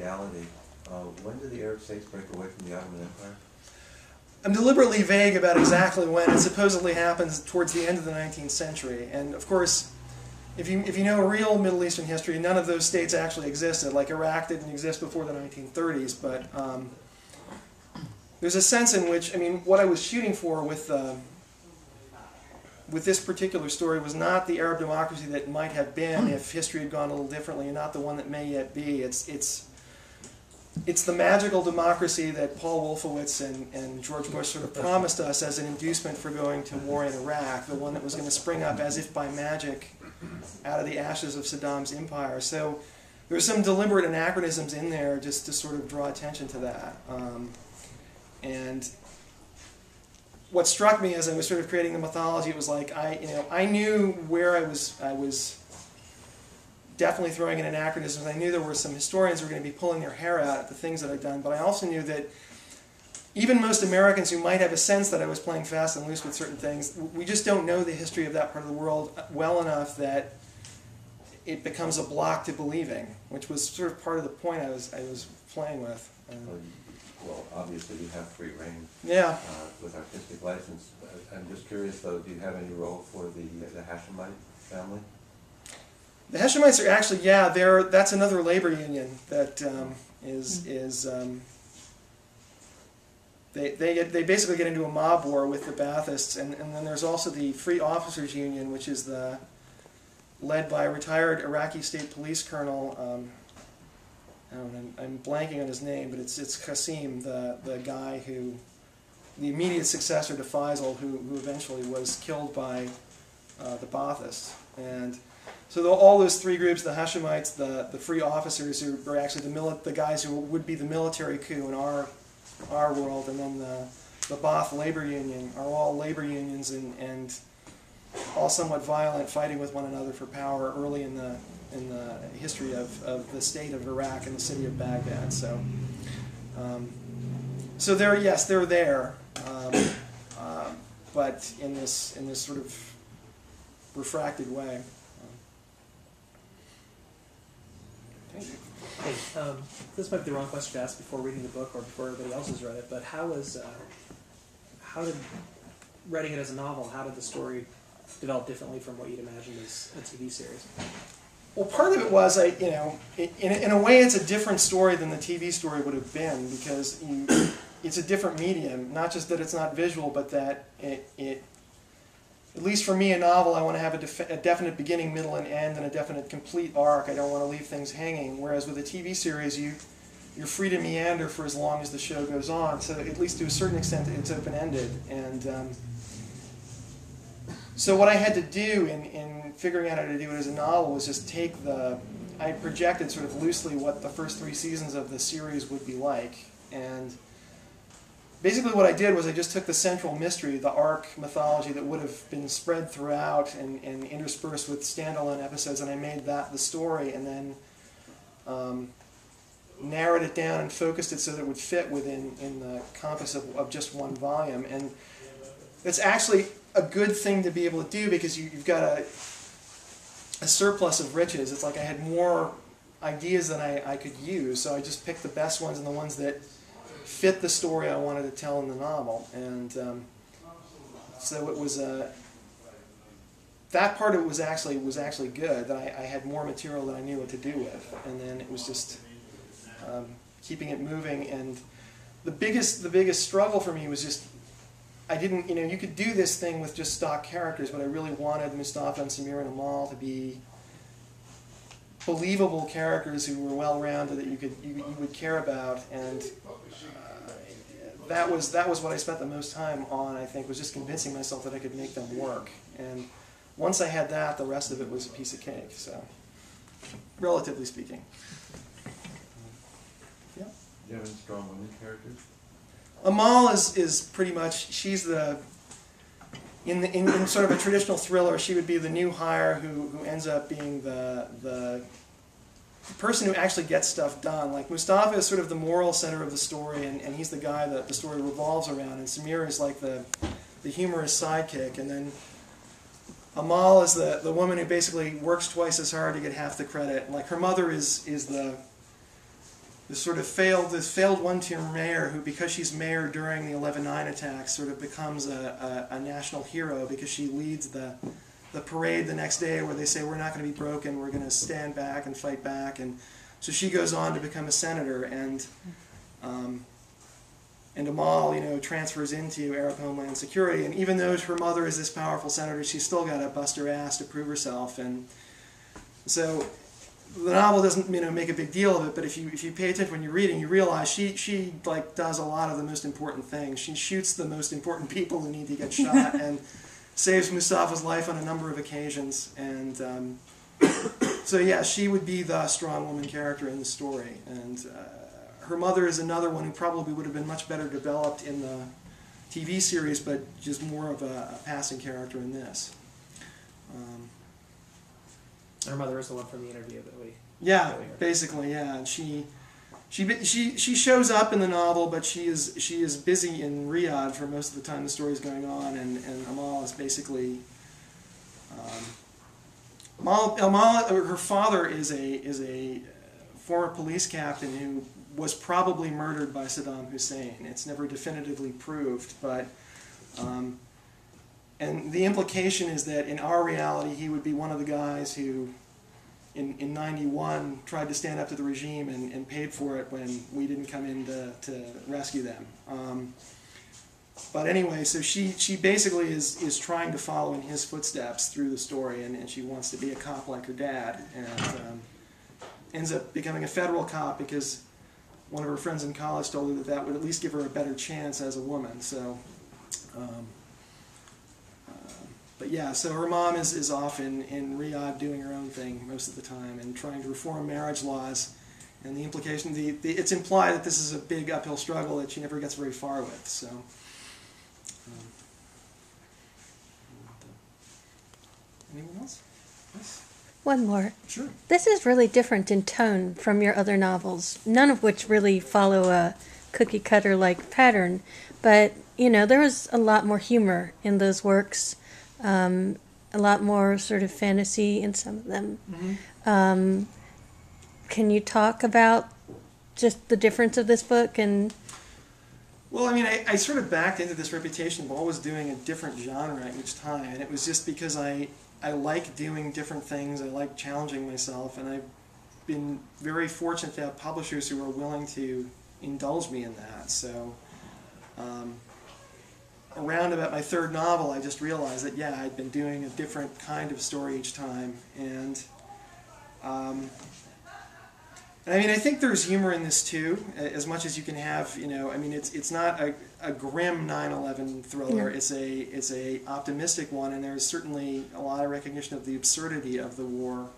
reality. When did the Arab states break away from the Ottoman Empire? I'm deliberately vague about exactly when. It supposedly happens towards the end of the 19th century. And of course, if you know real Middle Eastern history, none of those states actually existed. Like Iraq didn't exist before the 1930s, but there's a sense in which, I mean, what I was shooting for with this particular story was not the Arab democracy that might have been if history had gone a little differently, and not the one that may yet be. It's the magical democracy that Paul Wolfowitz and George Bush sort of promised us as an inducement for going to war in Iraq, the one that was going to spring up as if by magic out of the ashes of Saddam's empire. So there's some deliberate anachronisms in there just to sort of draw attention to that. And what struck me as I was sort of creating the mythology, it was like I knew where I was definitely throwing in anachronisms. I knew there were some historians who were going to be pulling their hair out at the things that I'd done, but I also knew that even most Americans who might have a sense that I was playing fast and loose with certain things, we just don't know the history of that part of the world well enough that it becomes a block to believing, which was sort of part of the point I was playing with. Well, obviously you have free reign with artistic license. I'm just curious, though, do you have any role for the Hashemite family? The Hashemites are actually, that's another labor union that they basically get into a mob war with the Baathists, and then there's also the Free Officers Union, which is led by a retired Iraqi state police colonel. I'm blanking on his name, but it's Qasim, the guy the immediate successor to Faisal, who eventually was killed by the Baathists. And so all those three groups, the Hashemites, the Free Officers, who are actually the guys who would be the military coup in our world, and then the Baath Labor Union, are all labor unions and all somewhat violent, fighting with one another for power early in the history of the state of Iraq and the city of Baghdad. So, they're there, but in this sort of refracted way. Hey, this might be the wrong question to ask before reading the book or before everybody else has read it, but how did writing it as a novel, how did the story develop differently from what you'd imagined as a TV series? Well, part of it was, in a way, it's a different story than the TV story would have been, because it's a different medium. Not just that it's not visual, but that it at least for me, a novel, I want to have a definite beginning, middle, and end, and a definite complete arc. I don't want to leave things hanging. Whereas with a TV series, you're free to meander for as long as the show goes on. So at least to a certain extent, it's open-ended. And so what I had to do in figuring out how to do it as a novel was just take I projected sort of loosely what the first 3 seasons of the series would be like. And basically what I did was I just took the central mystery, the arc mythology that would have been spread throughout and interspersed with standalone episodes, and I made that the story, and then narrowed it down and focused it so that it would fit within the compass of just one volume. And it's actually a good thing to be able to do, because you've got a surplus of riches. It's like I had more ideas than I could use, so I just picked the best ones and the ones that fit the story I wanted to tell in the novel. And so it was that part of it was actually good, that I had more material than I knew what to do with, and then it was just keeping it moving. And the biggest struggle for me was just, I didn't, you could do this thing with just stock characters, but I really wanted Mustafa and Samir and Amal to be believable characters who were well-rounded, that you would care about, and that was what I spent the most time on, I think, was just convincing myself that I could make them work. And once I had that, the rest of it was a piece of cake, so, relatively speaking. Yeah. Do you have any strong women characters? Amal is pretty much, she's in sort of a traditional thriller, she would be the new hire who ends up being the person who actually gets stuff done. Like Mustafa is sort of the moral center of the story, and he's the guy that the story revolves around, and Samir is like the humorous sidekick, and then Amal is the woman who basically works twice as hard to get half the credit. And like her mother is this failed one-term mayor who, because she's mayor during the 11/9 attacks, sort of becomes a national hero because she leads the parade the next day where they say, we're not going to be broken, we're going to stand back and fight back. And so she goes on to become a senator, and Amal, transfers into Arab Homeland Security. And even though her mother is this powerful senator, she's still got to bust her ass to prove herself. And so the novel doesn't make a big deal of it, but if you pay attention when you're reading, you realize she does a lot of the most important things. She shoots the most important people who need to get shot and saves Mustafa's life on a number of occasions. And so yeah, she would be the strong woman character in the story. And her mother is another one who probably would have been much better developed in the TV series, but just more of a passing character in this. Her mother is the one from the interview that we... Yeah, basically, yeah. And she shows up in the novel, but she is busy in Riyadh for most of the time the story's going on, and Amal is basically... her father is a former police captain who was probably murdered by Saddam Hussein. It's never definitively proved, but... and the implication is that in our reality, he would be one of the guys who, in 91, tried to stand up to the regime and paid for it when we didn't come in to rescue them. But anyway, so she basically is trying to follow in his footsteps through the story, and she wants to be a cop like her dad, and ends up becoming a federal cop because one of her friends in college told her that would at least give her a better chance as a woman. So... but yeah, so her mom is off in Riyadh doing her own thing most of the time and trying to reform marriage laws. And the implication, it's implied that this is a big uphill struggle that she never gets very far with. So, anyone else? Yes? One more. Sure. This is really different in tone from your other novels, none of which really follow a cookie-cutter-like pattern. But, there was a lot more humor in those works. A lot more sort of fantasy in some of them. Mm-hmm. Can you talk about just the difference of this book? And well, I mean, I sort of backed into this reputation of always doing a different genre each time, and it was just because I like doing different things, I like challenging myself, and I've been very fortunate to have publishers who are willing to indulge me in that. So, around about my third novel, I just realized that, yeah, I'd been doing a different kind of story each time. And I mean, I think there's humor in this too, as much as you can have, I mean, it's not a grim 9/11 thriller, it's a optimistic one, and there's certainly a lot of recognition of the absurdity of the war.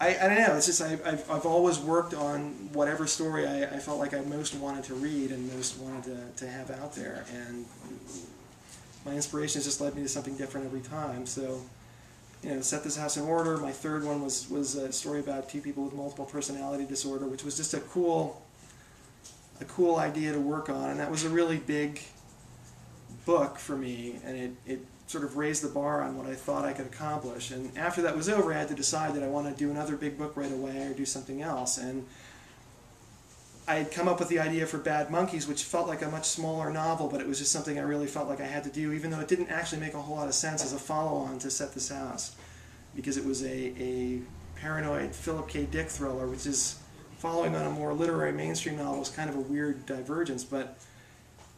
I don't know, it's just I've always worked on whatever story I felt like I most wanted to read and most wanted to have out there, and my inspirations just led me to something different every time. So, Set This House in Order, my third one was a story about two people with multiple personality disorder, which was just a cool idea to work on, and that was a really big book for me, and it sort of raised the bar on what I thought I could accomplish. And after that was over, I had to decide that I want to do another big book right away or do something else. And I had come up with the idea for Bad Monkeys, which felt like a much smaller novel, but it was just something I really felt like I had to do, even though it didn't actually make a whole lot of sense as a follow-on to Set This House, because it was a paranoid Philip K. Dick thriller, which is following on a more literary mainstream novel. Is kind of a weird divergence, but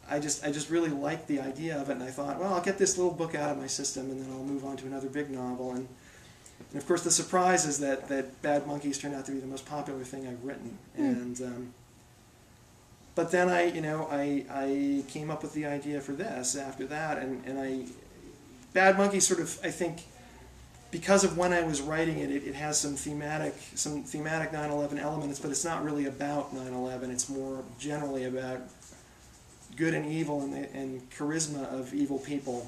I just really liked the idea of it, and I thought, well, I'll get this little book out of my system, and then I'll move on to another big novel. And of course, the surprise is that Bad Monkeys turned out to be the most popular thing I've written. And but then I came up with the idea for this after that, and Bad Monkeys sort of, I think, because of when I was writing it, it has some thematic 9/11 elements, but it's not really about 9/11. It's more generally about good and evil and charisma of evil people.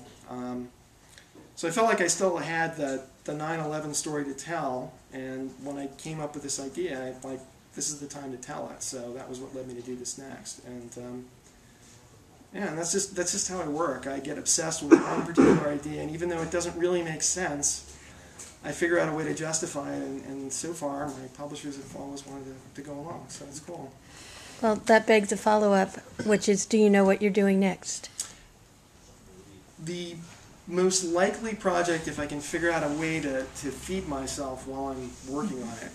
So I felt like I still had the 9/11 story to tell, and when I came up with this idea, this is the time to tell it. So that was what led me to do this next. And yeah, and that's just how I work. I get obsessed with one particular idea, and even though it doesn't really make sense, I figure out a way to justify it, and so far my publishers have always wanted to go along, so it's cool. Well, that begs a follow-up, which is, do you know what you're doing next? The most likely project, if I can figure out a way to feed myself while I'm working on it,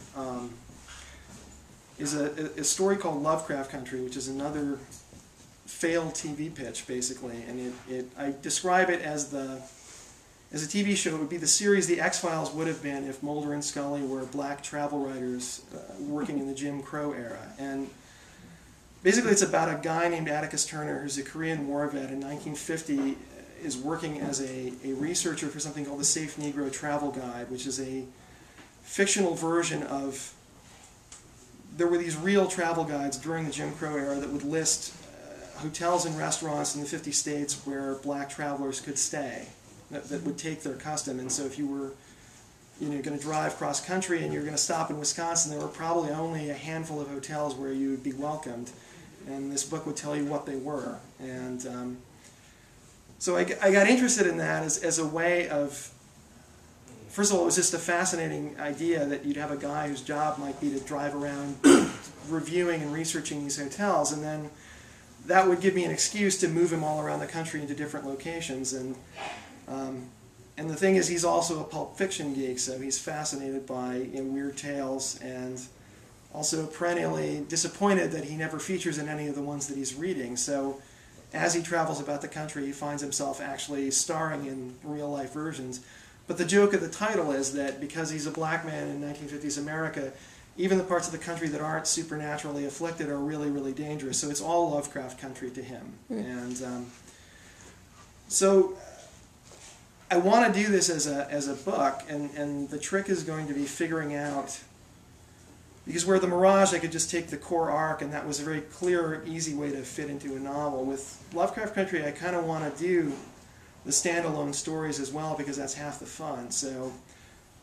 is a story called Lovecraft Country, which is another failed TV pitch, basically. And I describe it as a TV show. It would be the series The X-Files would have been if Mulder and Scully were black travel writers working in the Jim Crow era. And basically it's about a guy named Atticus Turner, who's a Korean War vet in 1950, is working as a researcher for something called the Safe Negro Travel Guide, which is a fictional version of... There were these real travel guides during the Jim Crow era that would list hotels and restaurants in the 50 states where black travelers could stay, that would take their custom. And so if you were going to drive cross country and you're going to stop in Wisconsin, there were probably only a handful of hotels where you would be welcomed. And this book would tell you what they were. And so I got interested in that as a way of... First of all, it was just a fascinating idea that you'd have a guy whose job might be to drive around reviewing and researching these hotels, and then that would give me an excuse to move him all around the country into different locations. And the thing is, he's also a pulp fiction geek, so he's fascinated by weird tales, and also perennially disappointed that he never features in any of the ones that he's reading. So as he travels about the country, he finds himself actually starring in real-life versions. But the joke of the title is that because he's a black man in 1950s America, even the parts of the country that aren't supernaturally afflicted are really, really dangerous. So it's all Lovecraft Country to him. And so I want to do this as a book, and the trick is going to be figuring out... Because where the Mirage, I could just take the core arc, and that was a very clear, easy way to fit into a novel. With Lovecraft Country, I kind of want to do the standalone stories as well, because that's half the fun. So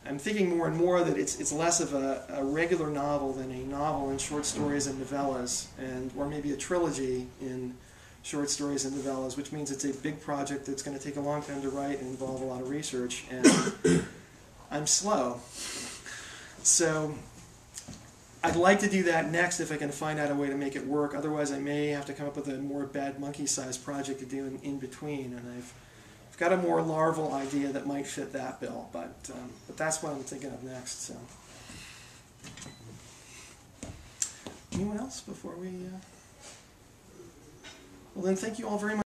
I'm thinking more and more that it's less of a regular novel than a novel in short stories and novellas, or maybe a trilogy in short stories and novellas, which means it's a big project that's going to take a long time to write and involve a lot of research, and I'm slow. So I'd like to do that next if I can find out a way to make it work. Otherwise, I may have to come up with a more bad monkey-sized project to do in between, and I've got a more larval idea that might fit that bill, but that's what I'm thinking of next. So, anyone else before we? Well, then, thank you all very much.